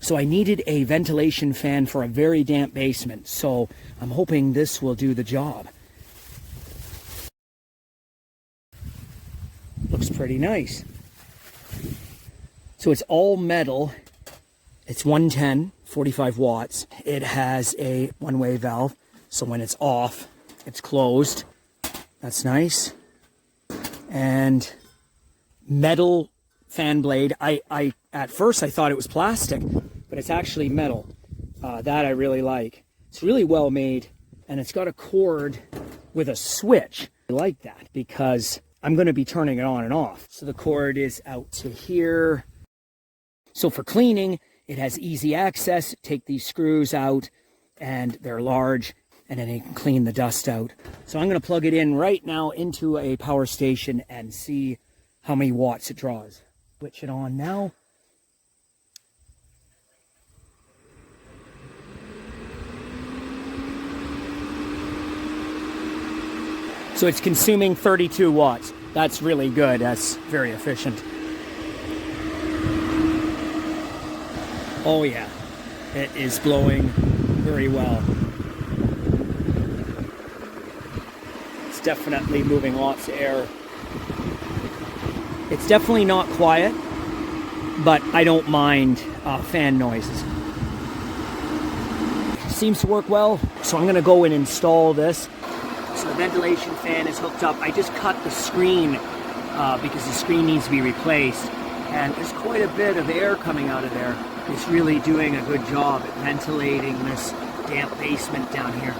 So I needed a ventilation fan for a very damp basement, so I'm hoping this will do the job. Looks pretty nice. So it's all metal. It's 110, 45 watts. It has a one-way valve, so when it's off, it's closed. That's nice. And metal fan blade. I at first I thought it was plastic, but it's actually metal. That I really like. It's really well made, and it's got a cord with a switch. I like that because I'm going to be turning it on and off. So the cord is out to here. So for cleaning, it has easy access. Take these screws out, and they're large, and then you can clean the dust out. So I'm going to plug it in right now into a power station and see how many watts it draws. Switch it on now. So it's consuming 32 watts. That's really good. That's very efficient. Oh yeah, it is blowing very well. It's definitely moving lots of air. It's definitely not quiet, but I don't mind fan noises. Seems to work well, so I'm gonna go and install this. So the ventilation fan is hooked up. I just cut the screen because the screen needs to be replaced. And there's quite a bit of air coming out of there. It's really doing a good job at ventilating this damp basement down here.